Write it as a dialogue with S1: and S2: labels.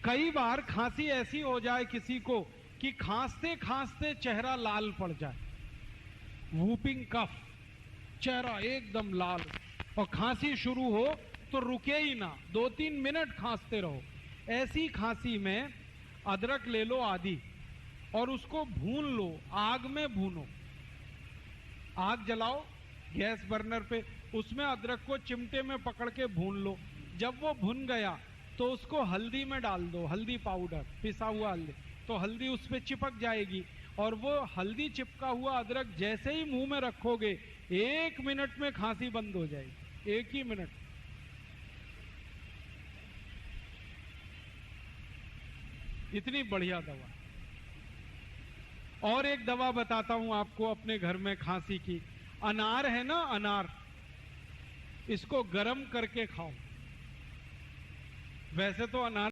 S1: कई बार खांसी ऐसी हो जाए किसी को कि खांसते खांसते चेहरा लाल पड़ जाए, वूपिंग कफ, चेहरा एकदम लाल, और खांसी शुरू हो तो रुके ही ना, 2-3 मिनट खांसते रहो। ऐसी खांसी में अदरक ले लो आधी और उसको भून लो, आग में भूनो। आग जलाओ गैस बर्नर पे, उसमें अदरक को चिमटे में पकड़ के भून लो। जब वो भुन गया तो उसको हल्दी में डाल दो, हल्दी पाउडर, पिसा हुआ हल्दी, तो हल्दी उस पर चिपक जाएगी। और वो हल्दी चिपका हुआ अदरक जैसे ही मुंह में रखोगे 1 मिनट में खांसी बंद हो जाएगी, 1 ही मिनट। इतनी बढ़िया दवा। और एक दवा बताता हूं आपको अपने घर में खांसी की। अनार है ना, अनार, इसको गर्म करके खाओ। वैसे तो अनार